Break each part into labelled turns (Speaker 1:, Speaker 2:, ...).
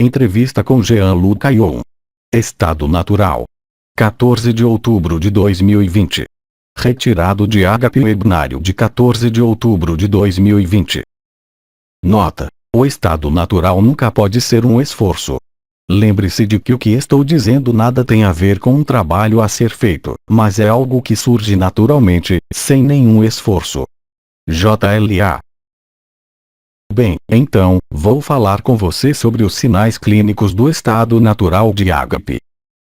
Speaker 1: Entrevista com Jean-Luc Ayon. Estado natural. 14 de outubro de 2020. Retirado de Agape Webinário de 14 de outubro de 2020. Nota: o estado natural nunca pode ser um esforço. Lembre-se de que o que estou dizendo nada tem a ver com um trabalho a ser feito, mas é algo que surge naturalmente, sem nenhum esforço. JLA. Bem, então, vou falar com você sobre os sinais clínicos do estado natural de Agape.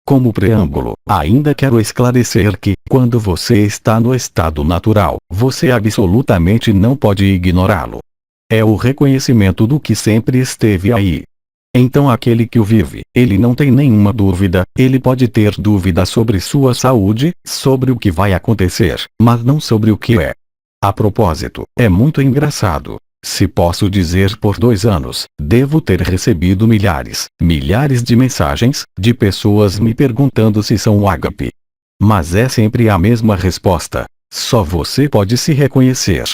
Speaker 1: Como preâmbulo, ainda quero esclarecer que, quando você está no estado natural, você absolutamente não pode ignorá-lo. É o reconhecimento do que sempre esteve aí. Então aquele que o vive, ele não tem nenhuma dúvida, ele pode ter dúvida sobre sua saúde, sobre o que vai acontecer, mas não sobre o que é. A propósito, é muito engraçado. Se posso dizer por 2 anos, devo ter recebido milhares de mensagens, de pessoas me perguntando se são Agape. Mas é sempre a mesma resposta. Só você pode se reconhecer.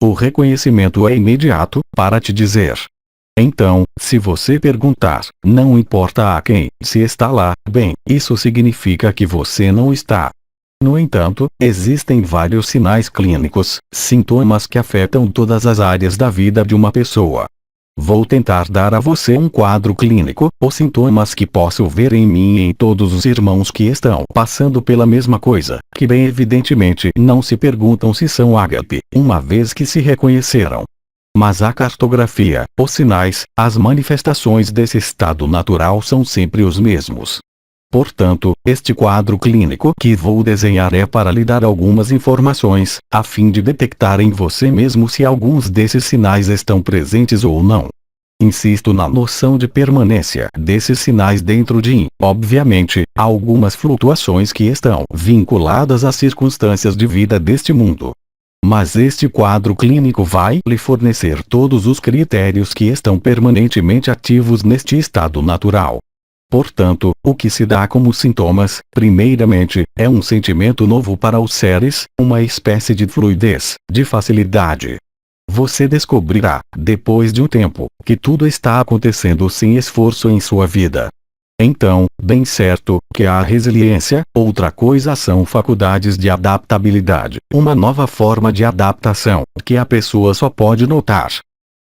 Speaker 1: O reconhecimento é imediato, para te dizer. Então, se você perguntar, não importa a quem, se está lá, bem, isso significa que você não está. No entanto, existem vários sinais clínicos, sintomas que afetam todas as áreas da vida de uma pessoa. Vou tentar dar a você um quadro clínico, os sintomas que posso ver em mim e em todos os irmãos que estão passando pela mesma coisa, que bem evidentemente não se perguntam se são Agape, uma vez que se reconheceram. Mas a cartografia, os sinais, as manifestações desse estado natural são sempre os mesmos. Portanto, este quadro clínico que vou desenhar é para lhe dar algumas informações, a fim de detectar em você mesmo se alguns desses sinais estão presentes ou não. Insisto na noção de permanência desses sinais dentro de mim. Obviamente, há algumas flutuações que estão vinculadas às circunstâncias de vida deste mundo. Mas este quadro clínico vai lhe fornecer todos os critérios que estão permanentemente ativos neste estado natural. Portanto, o que se dá como sintomas, primeiramente, é um sentimento novo para os seres, uma espécie de fluidez, de facilidade. Você descobrirá, depois de um tempo, que tudo está acontecendo sem esforço em sua vida. Então, bem certo, que há resiliência, outra coisa são faculdades de adaptabilidade, uma nova forma de adaptação, que a pessoa só pode notar.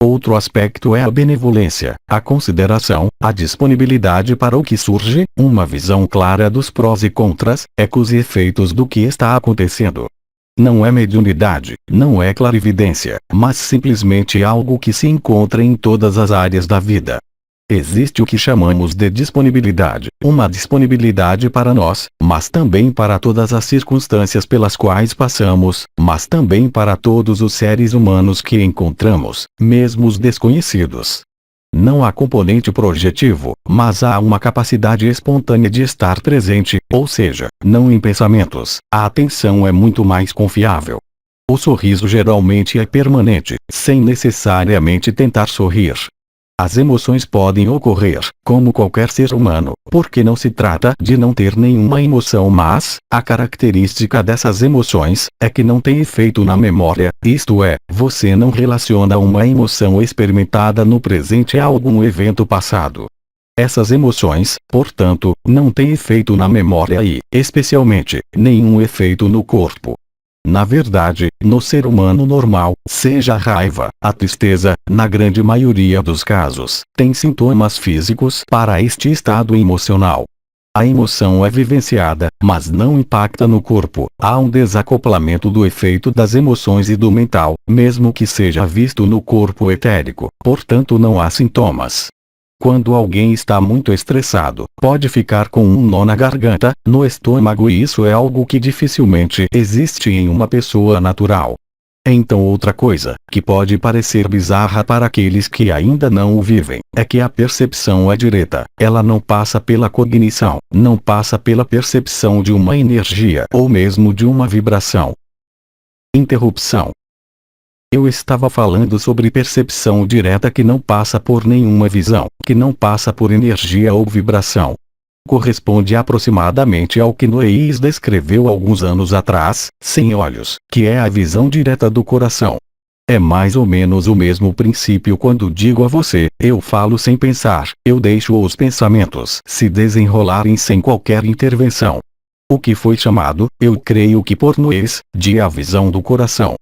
Speaker 1: Outro aspecto é a benevolência, a consideração, a disponibilidade para o que surge, uma visão clara dos prós e contras, ecos e efeitos do que está acontecendo. Não é mediunidade, não é clarividência, mas simplesmente algo que se encontra em todas as áreas da vida. Existe o que chamamos de disponibilidade, uma disponibilidade para nós, mas também para todas as circunstâncias pelas quais passamos, mas também para todos os seres humanos que encontramos, mesmo os desconhecidos. Não há componente projetivo, mas há uma capacidade espontânea de estar presente, ou seja, não em pensamentos, a atenção é muito mais confiável. O sorriso geralmente é permanente, sem necessariamente tentar sorrir. As emoções podem ocorrer, como qualquer ser humano, porque não se trata de não ter nenhuma emoção, mas a característica dessas emoções é que não tem efeito na memória, isto é, você não relaciona uma emoção experimentada no presente a algum evento passado. Essas emoções, portanto, não têm efeito na memória e, especialmente, nenhum efeito no corpo. Na verdade, no ser humano normal, seja a raiva, a tristeza, na grande maioria dos casos, tem sintomas físicos para este estado emocional. A emoção é vivenciada, mas não impacta no corpo. Há um desacoplamento do efeito das emoções e do mental, mesmo que seja visto no corpo etérico, portanto não há sintomas. Quando alguém está muito estressado, pode ficar com um nó na garganta, no estômago e isso é algo que dificilmente existe em uma pessoa natural. Então outra coisa, que pode parecer bizarra para aqueles que ainda não o vivem, é que a percepção é direta, ela não passa pela cognição, não passa pela percepção de uma energia ou mesmo de uma vibração. Interrupção. Eu estava falando sobre percepção direta que não passa por nenhuma visão, que não passa por energia ou vibração. Corresponde aproximadamente ao que Noyes descreveu alguns anos atrás, sem olhos, que é a visão direta do coração. É mais ou menos o mesmo princípio quando digo a você, eu falo sem pensar, eu deixo os pensamentos se desenrolarem sem qualquer intervenção. O que foi chamado, eu creio que por nós, de a visão do coração.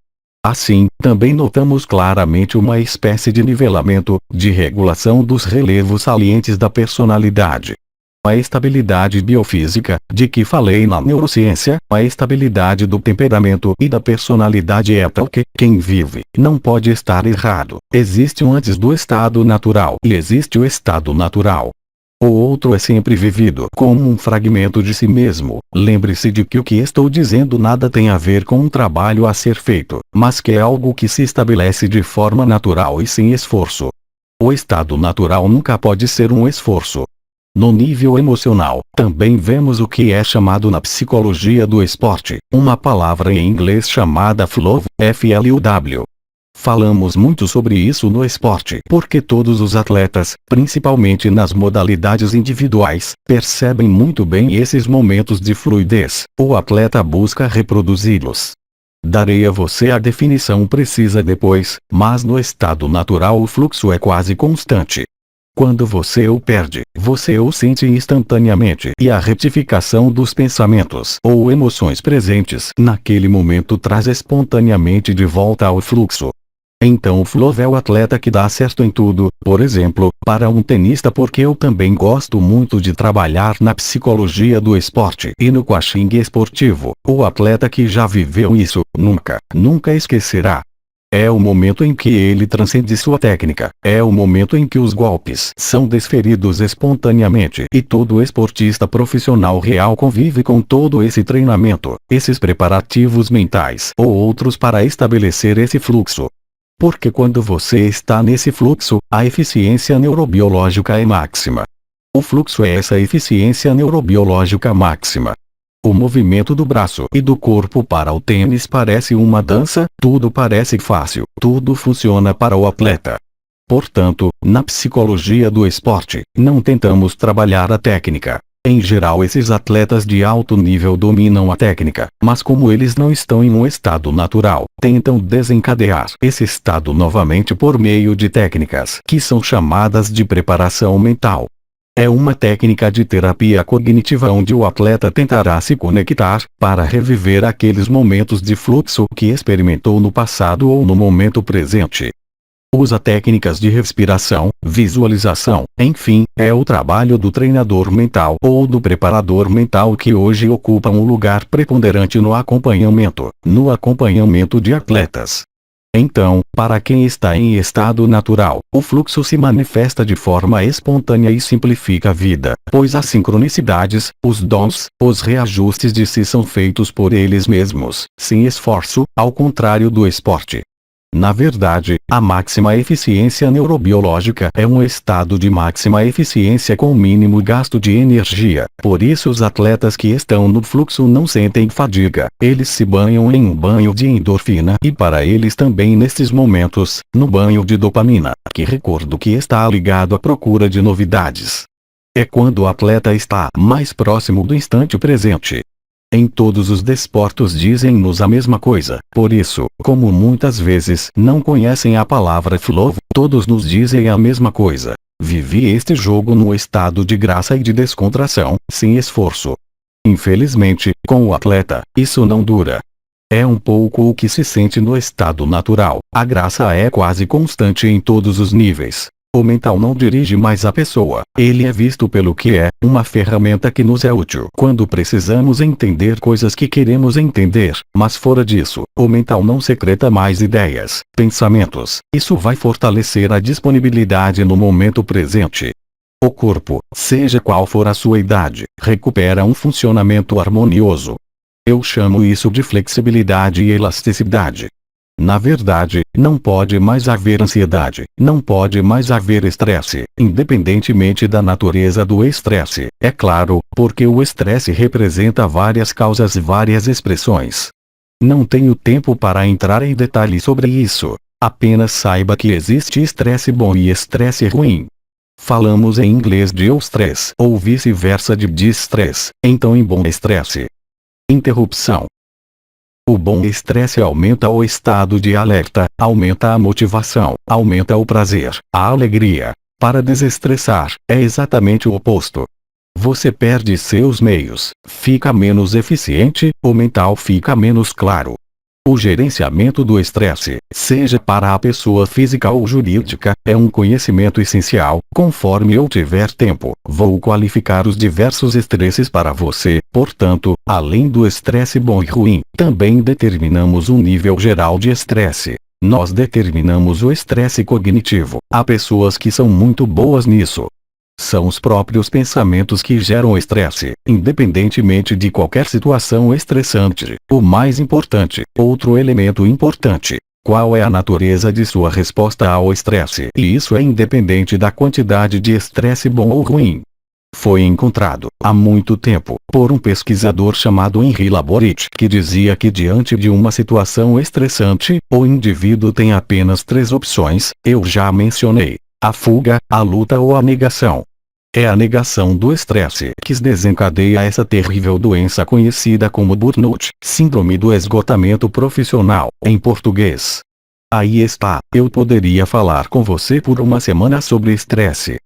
Speaker 1: Assim, também notamos claramente uma espécie de nivelamento, de regulação dos relevos salientes da personalidade. A estabilidade biofísica, de que falei na neurociência, a estabilidade do temperamento e da personalidade é tal que, quem vive, não pode estar errado. Existe um antes do estado natural e existe o estado natural. O outro é sempre vivido como um fragmento de si mesmo. Lembre-se de que o que estou dizendo nada tem a ver com um trabalho a ser feito, mas que é algo que se estabelece de forma natural e sem esforço. O estado natural nunca pode ser um esforço. No nível emocional, também vemos o que é chamado na psicologia do esporte, uma palavra em inglês chamada flow, FLW. Falamos muito sobre isso no esporte porque todos os atletas, principalmente nas modalidades individuais, percebem muito bem esses momentos de fluidez. O atleta busca reproduzi-los. Darei a você a definição precisa depois, mas no estado natural o fluxo é quase constante. Quando você o perde, você o sente instantaneamente e a retificação dos pensamentos ou emoções presentes naquele momento traz espontaneamente de volta ao fluxo. Então o flow é o atleta que dá certo em tudo, por exemplo, para um tenista porque eu também gosto muito de trabalhar na psicologia do esporte e no coaching esportivo, o atleta que já viveu isso, nunca esquecerá. É o momento em que ele transcende sua técnica, é o momento em que os golpes são desferidos espontaneamente e todo esportista profissional real convive com todo esse treinamento, esses preparativos mentais ou outros para estabelecer esse fluxo. Porque quando você está nesse fluxo, a eficiência neurobiológica é máxima. O fluxo é essa eficiência neurobiológica máxima. O movimento do braço e do corpo para o tênis parece uma dança, tudo parece fácil, tudo funciona para o atleta. Portanto, na psicologia do esporte, não tentamos trabalhar a técnica. Em geral esses atletas de alto nível dominam a técnica, mas como eles não estão em um estado natural, tentam desencadear esse estado novamente por meio de técnicas que são chamadas de preparação mental. É uma técnica de terapia cognitiva onde o atleta tentará se conectar, para reviver aqueles momentos de fluxo que experimentou no passado ou no momento presente. Usa técnicas de respiração, visualização, enfim, é o trabalho do treinador mental ou do preparador mental que hoje ocupa um lugar preponderante no acompanhamento de atletas. Então, para quem está em estado natural, o fluxo se manifesta de forma espontânea e simplifica a vida, pois as sincronicidades, os dons, os reajustes de si são feitos por eles mesmos, sem esforço, ao contrário do esporte. Na verdade, a máxima eficiência neurobiológica é um estado de máxima eficiência com mínimo gasto de energia. Por isso os atletas que estão no fluxo não sentem fadiga, eles se banham em um banho de endorfina e para eles também nestes momentos, no banho de dopamina, que recordo que está ligado à procura de novidades. É quando o atleta está mais próximo do instante presente. Em todos os desportos dizem-nos a mesma coisa, por isso, como muitas vezes não conhecem a palavra flow, todos nos dizem a mesma coisa. Vivi este jogo no estado de graça e de descontração, sem esforço. Infelizmente, com o atleta, isso não dura. É um pouco o que se sente no estado natural, a graça é quase constante em todos os níveis. O mental não dirige mais a pessoa, ele é visto pelo que é, uma ferramenta que nos é útil quando precisamos entender coisas que queremos entender, mas fora disso, o mental não secreta mais ideias, pensamentos, isso vai fortalecer a disponibilidade no momento presente. O corpo, seja qual for a sua idade, recupera um funcionamento harmonioso. Eu chamo isso de flexibilidade e elasticidade. Na verdade, não pode mais haver ansiedade, não pode mais haver estresse, independentemente da natureza do estresse, é claro, porque o estresse representa várias causas e várias expressões. Não tenho tempo para entrar em detalhes sobre isso, apenas saiba que existe estresse bom e estresse ruim. Falamos em inglês de eustress ou vice-versa de distress, então em bom estresse. Interrupção. O bom estresse aumenta o estado de alerta, aumenta a motivação, aumenta o prazer, a alegria. Para desestressar, é exatamente o oposto. Você perde seus meios, fica menos eficiente, o mental fica menos claro. O gerenciamento do estresse, seja para a pessoa física ou jurídica, é um conhecimento essencial. Conforme eu tiver tempo, vou qualificar os diversos estresses para você. Portanto, além do estresse bom e ruim, também determinamos um nível geral de estresse. Nós determinamos o estresse cognitivo. Há pessoas que são muito boas nisso. São os próprios pensamentos que geram estresse, independentemente de qualquer situação estressante. O mais importante, outro elemento importante, qual é a natureza de sua resposta ao estresse? E isso é independente da quantidade de estresse bom ou ruim. Foi encontrado, há muito tempo, por um pesquisador chamado Henry Laborit, que dizia que diante de uma situação estressante, o indivíduo tem apenas 3 opções. Eu já mencionei: a fuga, a luta ou a negação. É a negação do estresse que desencadeia essa terrível doença conhecida como burnout, síndrome do esgotamento profissional, em português. Aí está, eu poderia falar com você por uma semana sobre estresse.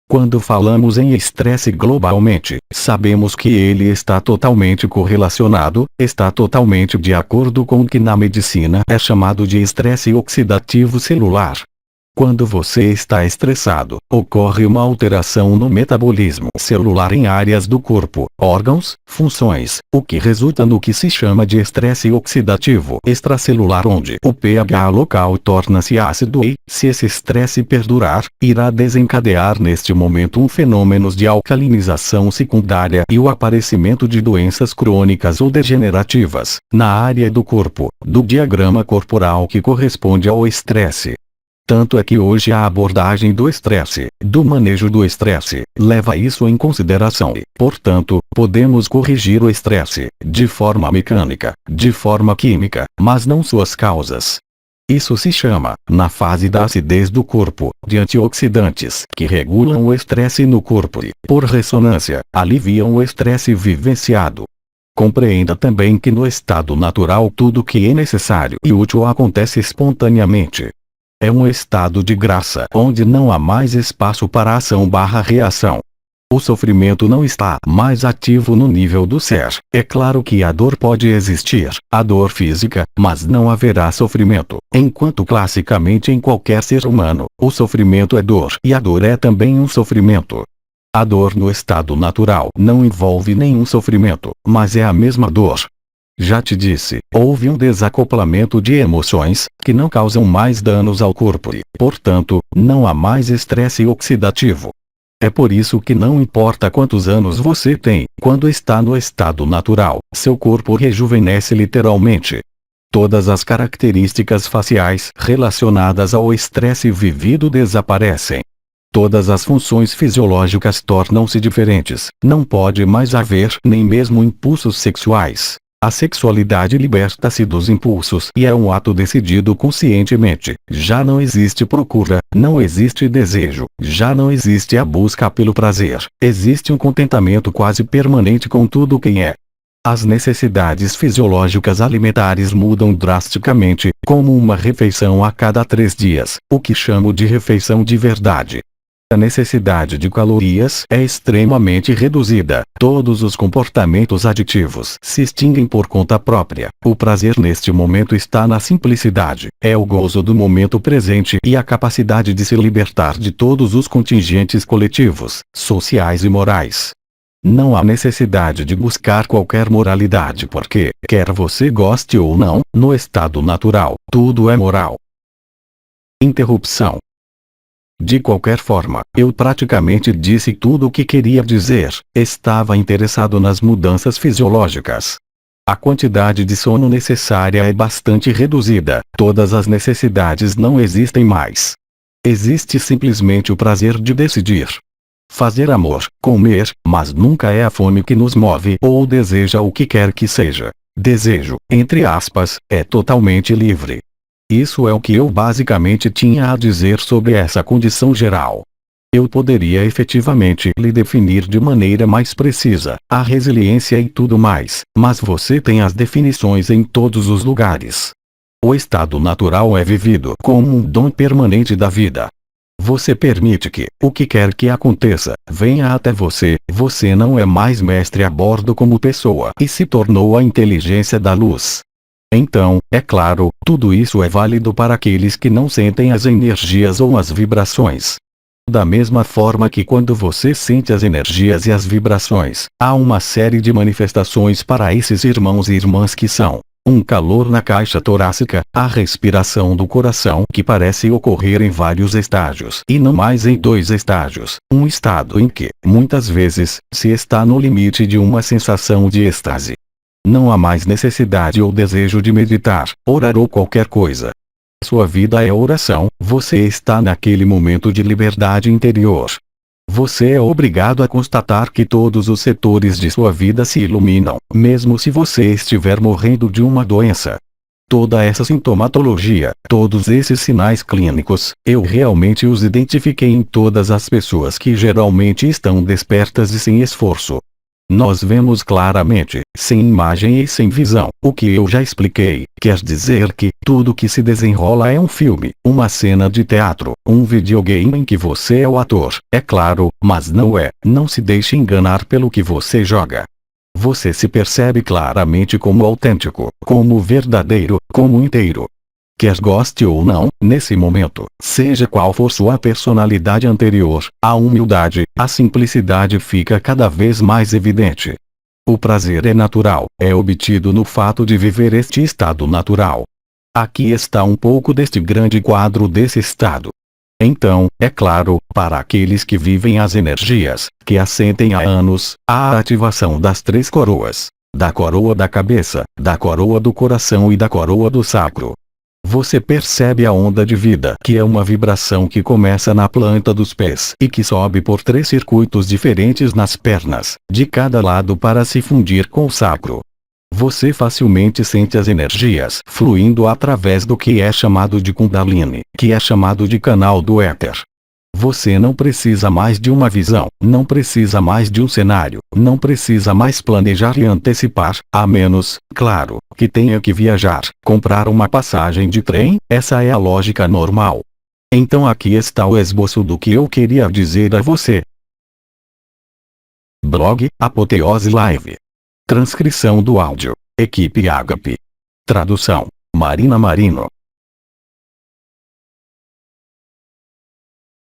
Speaker 1: Quando falamos em estresse globalmente, sabemos que ele está totalmente correlacionado, está totalmente de acordo com o que na medicina é chamado de estresse oxidativo celular. Quando você está estressado, ocorre uma alteração no metabolismo celular em áreas do corpo, órgãos, funções, o que resulta no que se chama de estresse oxidativo extracelular, onde o pH local torna-se ácido e, se esse estresse perdurar, irá desencadear neste momento um fenômeno de alcalinização secundária e o aparecimento de doenças crônicas ou degenerativas, na área do corpo, do diagrama corporal que corresponde ao estresse. Tanto é que hoje a abordagem do estresse, do manejo do estresse, leva isso em consideração e, portanto, podemos corrigir o estresse, de forma mecânica, de forma química, mas não suas causas. Isso se chama, na fase da acidez do corpo, de antioxidantes, que regulam o estresse no corpo e, por ressonância, aliviam o estresse vivenciado. Compreenda também que no estado natural tudo que é necessário e útil acontece espontaneamente. É um estado de graça, onde não há mais espaço para ação/reação. O sofrimento não está mais ativo no nível do ser. É claro que a dor pode existir, a dor física, mas não haverá sofrimento. Enquanto classicamente em qualquer ser humano, o sofrimento é dor e a dor é também um sofrimento. A dor no estado natural não envolve nenhum sofrimento, mas é a mesma dor. Já te disse, houve um desacoplamento de emoções, que não causam mais danos ao corpo e, portanto, não há mais estresse oxidativo. É por isso que não importa quantos anos você tem, quando está no estado natural, seu corpo rejuvenesce literalmente. Todas as características faciais relacionadas ao estresse vivido desaparecem. Todas as funções fisiológicas tornam-se diferentes, não pode mais haver nem mesmo impulsos sexuais. A sexualidade liberta-se dos impulsos e é um ato decidido conscientemente. Já não existe procura, não existe desejo, já não existe a busca pelo prazer. Existe um contentamento quase permanente com tudo quem é. As necessidades fisiológicas alimentares mudam drasticamente, como uma refeição a cada 3 dias, o que chamo de refeição de verdade. A necessidade de calorias é extremamente reduzida. Todos os comportamentos aditivos se extinguem por conta própria. O prazer neste momento está na simplicidade. É o gozo do momento presente e a capacidade de se libertar de todos os contingentes coletivos, sociais e morais. Não há necessidade de buscar qualquer moralidade porque, quer você goste ou não, no estado natural, tudo é moral. Interrupção. De qualquer forma, eu praticamente disse tudo o que queria dizer. Estava interessado nas mudanças fisiológicas. A quantidade de sono necessária é bastante reduzida. Todas as necessidades não existem mais. Existe simplesmente o prazer de decidir. Fazer amor, comer, mas nunca é a fome que nos move ou deseja o que quer que seja. Desejo, entre aspas, é totalmente livre. Isso é o que eu basicamente tinha a dizer sobre essa condição geral. Eu poderia efetivamente lhe definir de maneira mais precisa a resiliência e tudo mais, mas você tem as definições em todos os lugares. O estado natural é vivido como um dom permanente da vida. Você permite que, o que quer que aconteça, venha até você. Você não é mais mestre a bordo como pessoa e se tornou a inteligência da luz. Então, é claro, tudo isso é válido para aqueles que não sentem as energias ou as vibrações. Da mesma forma que quando você sente as energias e as vibrações, há uma série de manifestações para esses irmãos e irmãs que são um calor na caixa torácica, a respiração do coração que parece ocorrer em vários estágios e não mais em 2 estágios, um estado em que, muitas vezes, se está no limite de uma sensação de êxtase. Não há mais necessidade ou desejo de meditar, orar ou qualquer coisa. Sua vida é oração, você está naquele momento de liberdade interior. Você é obrigado a constatar que todos os setores de sua vida se iluminam, mesmo se você estiver morrendo de uma doença. Toda essa sintomatologia, todos esses sinais clínicos, eu realmente os identifiquei em todas as pessoas que geralmente estão despertas e sem esforço. Nós vemos claramente, sem imagem e sem visão, o que eu já expliquei, quer dizer que tudo que se desenrola é um filme, uma cena de teatro, um videogame em que você é o ator, é claro, mas não é. Não se deixe enganar pelo que você joga. Você se percebe claramente como autêntico, como verdadeiro, como inteiro. Quer goste ou não, nesse momento, seja qual for sua personalidade anterior, a humildade, a simplicidade fica cada vez mais evidente. O prazer é natural, é obtido no fato de viver este estado natural. Aqui está um pouco deste grande quadro desse estado. Então, é claro, para aqueles que vivem as energias, que as sentem há anos, há a ativação das 3 coroas. Da coroa da cabeça, da coroa do coração e da coroa do sacro. Você percebe a onda de vida, que é uma vibração que começa na planta dos pés e que sobe por 3 circuitos diferentes nas pernas, de cada lado para se fundir com o sacro. Você facilmente sente as energias fluindo através do que é chamado de Kundalini, que é chamado de canal do éter. Você não precisa mais de uma visão, não precisa mais de um cenário, não precisa mais planejar e antecipar, a menos, claro, que tenha que viajar, comprar uma passagem de trem. Essa é a lógica normal. Então aqui está o esboço do que eu queria dizer a você. Blog, Apoteose Live. Transcrição do áudio, equipe Ágape. Tradução, Marina Marino.